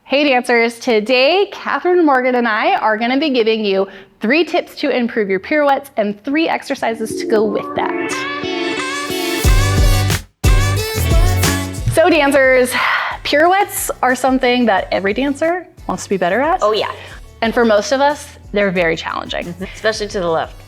Hey dancers, today Kathryn Morgan and I are going to be giving you 3 tips to improve your pirouettes and 3 exercises to go with that. So dancers, pirouettes are something that every dancer wants to be better at. Oh yeah. And for most of us, they're very challenging. Especially to the left.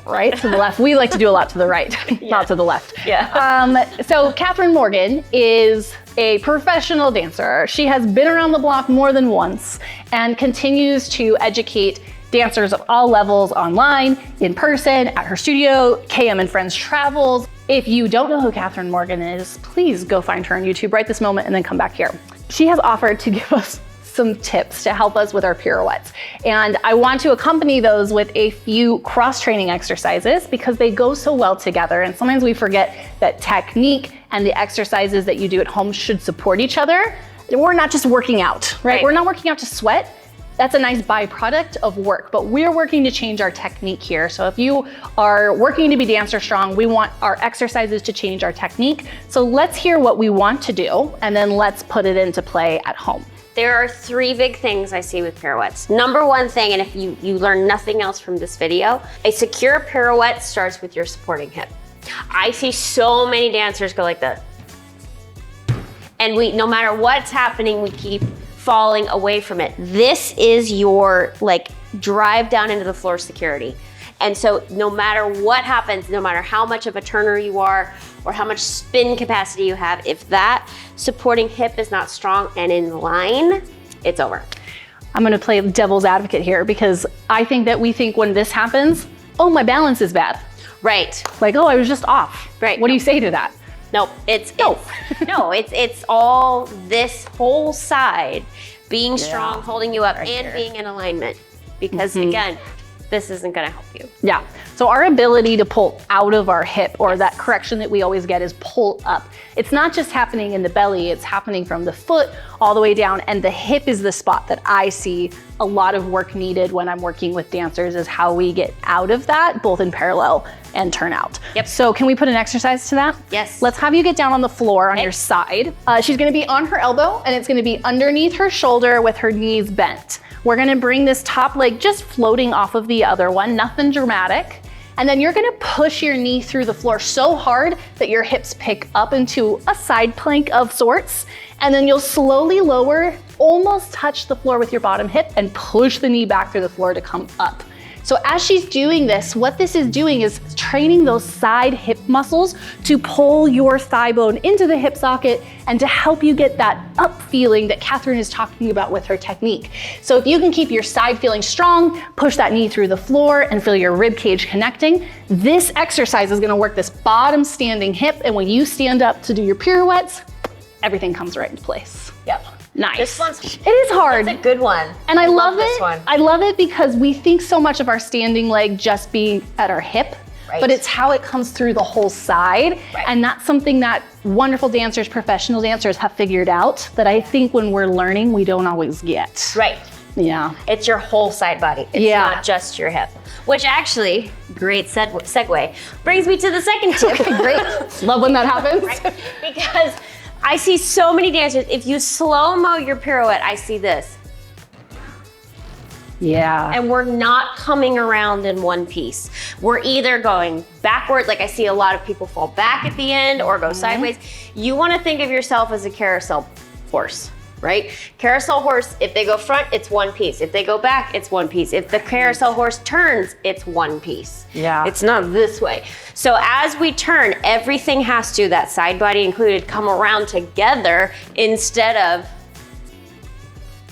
Right, to the left. We like to do a lot to the right, not to the left. Yeah. So Kathryn Morgan is a professional dancer. She has been around the block more than once and continues to educate dancers of all levels online, in person, at her studio, KM and Friends travels. If you don't know who Kathryn Morgan is, please go find her on YouTube right this moment and then come back here. She has offered to give us some tips to help us with our pirouettes. And I want to accompany those with a few cross-training exercises because they go so well together. And sometimes we forget that technique and the exercises that you do at home should support each other. We're not just working out, right? We're not working out to sweat. That's a nice byproduct of work, but we're working to change our technique here. So if you are working to be dancer strong, we want our exercises to change our technique. So let's hear what we want to do, and then let's put it into play at home. There are 3 big things I see with pirouettes. Number 1 thing, and if you learn nothing else from this video, a secure pirouette starts with your supporting hip. I see so many dancers go like this. And no matter what's happening, we keep falling away from it. This is your drive down into the floor security. And so no matter what happens, no matter how much of a turner you are or how much spin capacity you have, if that supporting hip is not strong and in line, it's over. I'm gonna play devil's advocate here because I think that we think when this happens, oh, my balance is bad. Right. Like, oh, I was just off. Right. What do you say to that? Nope, it's all this whole side being strong, holding you up, and being in alignment. Because again, this isn't gonna help you. Yeah, so our ability to pull out of our hip, or that correction that we always get is pull up. It's not just happening in the belly, it's happening from the foot all the way down, and the hip is the spot that I see a lot of work needed when I'm working with dancers, is how we get out of that, both in parallel and turn out. Yep. So can we put an exercise to that? Yes. Let's have you get down on the floor on your side. She's gonna be on her elbow, and it's gonna be underneath her shoulder with her knees bent. We're gonna bring this top leg just floating off of the other one, nothing dramatic. And then you're gonna push your knee through the floor so hard that your hips pick up into a side plank of sorts. And then you'll slowly lower, almost touch the floor with your bottom hip and push the knee back through the floor to come up. So as she's doing this, what this is doing is training those side hip muscles to pull your thigh bone into the hip socket and to help you get that up feeling that Kathryn is talking about with her technique. So if you can keep your side feeling strong, push that knee through the floor and feel your rib cage connecting, this exercise is gonna work this bottom standing hip, and when you stand up to do your pirouettes, everything comes right into place. Yep. Nice. This one's, it is hard. It's a good one. And I love this it. one. I love it because we think so much of our standing leg just being at our hip, but it's how it comes through the whole side. And that's something that wonderful dancers, professional dancers have figured out that I think when we're learning, we don't always get. Right. Yeah. It's your whole side body. It's not just your hip. Which actually, great segue, brings me to the second tip. Great. Love when that happens. Because I see so many dancers, if you slow-mo your pirouette, I see this. Yeah. And we're not coming around in one piece. We're either going backward, like I see a lot of people fall back at the end or go sideways. You wanna think of yourself as a carousel horse, right? Carousel horse, if they go front, it's one piece. If they go back, it's one piece. If the carousel horse turns, it's one piece. Yeah. It's not this way. So as we turn, everything has to, that side body included, come around together instead of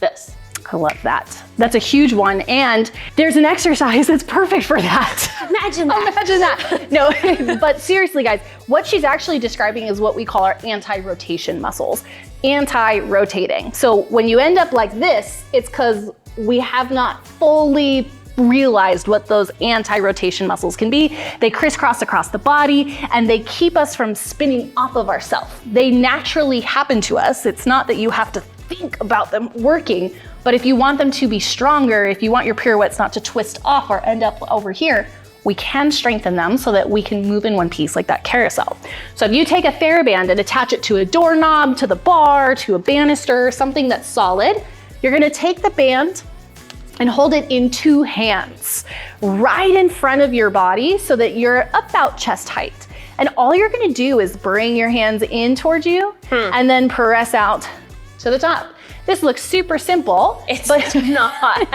this. I love that. That's a huge one. And there's an exercise that's perfect for that. Imagine that. Imagine that. No, but seriously guys, what she's actually describing is what we call our anti-rotation muscles. Anti-rotating. So when you end up like this, it's because we have not fully realized what those anti-rotation muscles can be. They crisscross across the body and they keep us from spinning off of ourselves. They naturally happen to us. It's not that you have to think about them working, but if you want them to be stronger, if you want your pirouettes not to twist off or end up over here, we can strengthen them so that we can move in one piece like that carousel. So if you take a TheraBand and attach it to a doorknob, to the bar, to a banister, something that's solid, you're gonna take the band and hold it in 2 hands right in front of your body so that you're about chest height. And all you're gonna do is bring your hands in towards you and then press out to the top. This looks super simple, but it's not.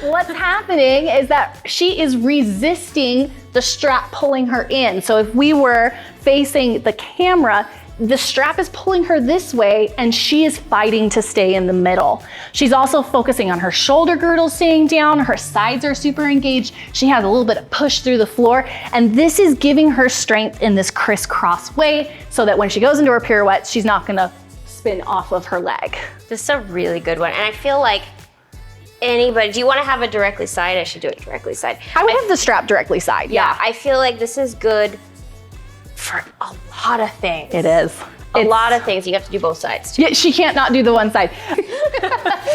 What's happening is that she is resisting the strap pulling her in. So if we were facing the camera, the strap is pulling her this way and she is fighting to stay in the middle. She's also focusing on her shoulder girdle staying down, her sides are super engaged, she has a little bit of push through the floor, and this is giving her strength in this crisscross way so that when she goes into her pirouette, she's not gonna spin off of her leg. This is a really good one. And I feel like anybody, do you want to have it directly side? I should do it directly side. I would have the strap directly side, yeah. I feel like this is good for a lot of things. It is. A lot of things. You have to do both sides too. Yeah, she can't not do the one side.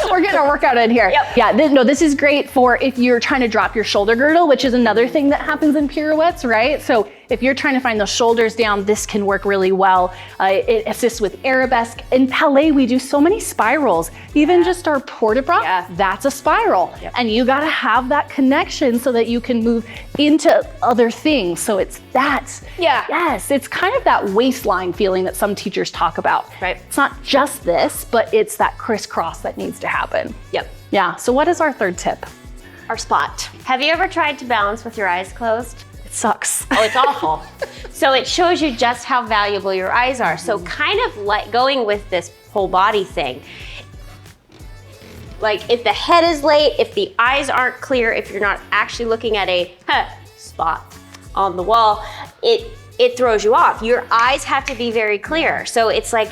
We're getting our workout in here. Yep. Yeah, this is great for if you're trying to drop your shoulder girdle, which is another thing that happens in pirouettes, right? So if you're trying to find the shoulders down, this can work really well. It assists with arabesque. In ballet, we do so many spirals. Even just our port-de-bras, that's a spiral. Yep. And you gotta have that connection so that you can move into other things. So it's that. Yeah. Yes, it's kind of that waistline feeling that some teachers talk about. Right. It's not just this, but it's that crisscross that needs to happen. Yep. Yeah, so what is our third tip? Our spot. Have you ever tried to balance with your eyes closed? It sucks. Oh, it's awful. So it shows you just how valuable your eyes are. So kind of like going with this whole body thing. Like if the head is late, if the eyes aren't clear, if you're not actually looking at a spot on the wall, it throws you off. Your eyes have to be very clear. So it's like,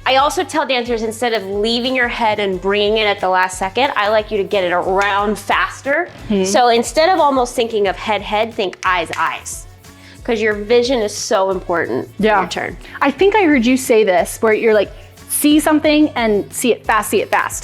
I also tell dancers, instead of leaving your head and bringing it at the last second, I like you to get it around faster. So instead of almost thinking of head, think eyes. Because your vision is so important for your turn. I think I heard you say this, where you're like, see something and see it fast.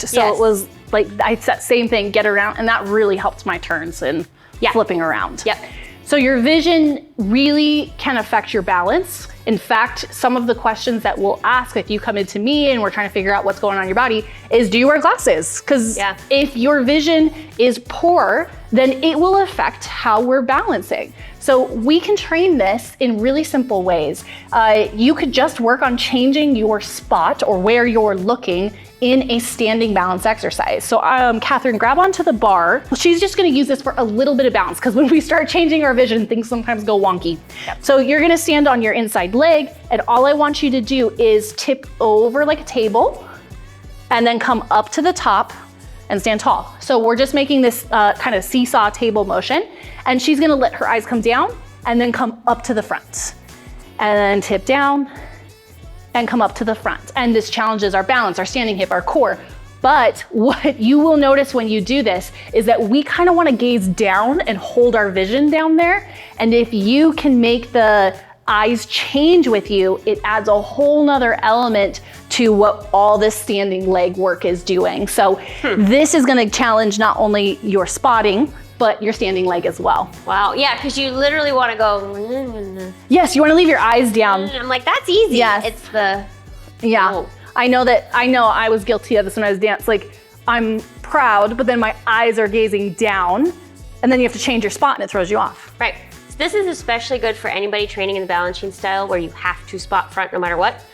So it was like, I said same thing, get around, and that really helped my turns and flipping around. Yep. So your vision really can affect your balance. In fact, some of the questions that we'll ask if you come into me and we're trying to figure out what's going on in your body is, do you wear glasses? Because if your vision is poor, then it will affect how we're balancing. So we can train this in really simple ways. You could just work on changing your spot or where you're looking in a standing balance exercise. So Kathryn, grab onto the bar. She's just gonna use this for a little bit of balance, because when we start changing our vision, things sometimes go wonky. So you're gonna stand on your inside leg, and all I want you to do is tip over like a table, and then come up to the top and stand tall. So we're just making this kind of seesaw table motion, and she's gonna let her eyes come down and then come up to the front, and then tip down, and come up to the front. And this challenges our balance, our standing hip, our core. But what you will notice when you do this is that we kind of want to gaze down and hold our vision down there. And if you can make the eyes change with you, it adds a whole nother element to what all this standing leg work is doing. So this is going to challenge not only your spotting, but your standing leg as well. Wow, yeah, because you literally want to go. Yes, you want to leave your eyes down. I'm like, that's easy. Yes. It's the. I know I was guilty of this when I was dancing. Like, I'm proud, but then my eyes are gazing down, and then you have to change your spot and it throws you off. Right. So this is especially good for anybody training in the balancing style where you have to spot front no matter what.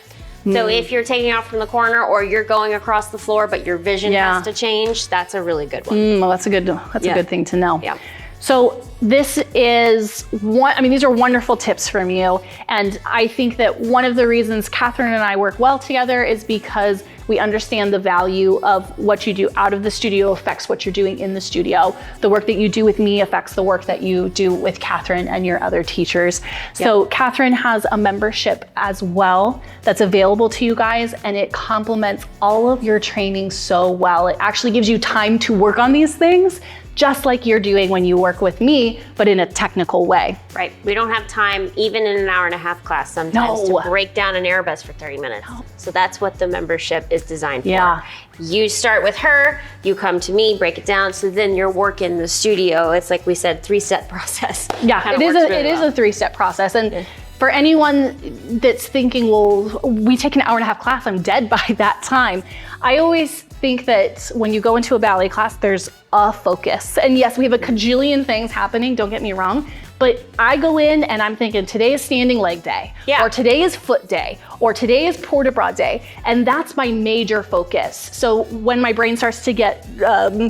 So if you're taking off from the corner or you're going across the floor, but your vision has to change, that's a really good one. Well, that's a good thing to know. Yeah. So this is these are wonderful tips from you. And I think that one of the reasons Kathryn and I work well together is because we understand the value of what you do out of the studio affects what you're doing in the studio. The work that you do with me affects the work that you do with Kathryn and your other teachers. So Kathryn has a membership as well that's available to you guys, and it complements all of your training so well. It actually gives you time to work on these things just like you're doing when you work with me, but in a technical way. Right. We don't have time, even in an hour-and-a-half class sometimes, to break down an Airbus for 30 minutes. No. So that's what the membership is designed for. You start with her, you come to me, break it down, so then you're working the studio. It's like we said, 3-step process. Yeah, it is a 3-step process. And for anyone that's thinking, well, we take an hour-and-a-half class, I'm dead by that time. I always think that when you go into a ballet class, there's a focus. And yes, we have a cajillion things happening, don't get me wrong, but I go in and I'm thinking today is standing leg day, or today is foot day, or today is port de bras day, and that's my major focus. So when my brain starts to get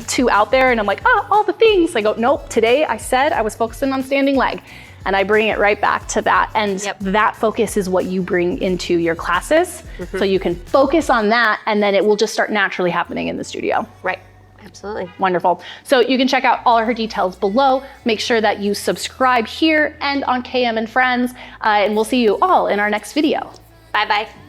too out there and I'm like, all the things, I go, nope, today I said I was focusing on standing leg. And I bring it right back to that. And that focus is what you bring into your classes. So you can focus on that and then it will just start naturally happening in the studio. Right, absolutely. Wonderful. So you can check out all of her details below. Make sure that you subscribe here and on KM and Friends. And we'll see you all in our next video. Bye-bye.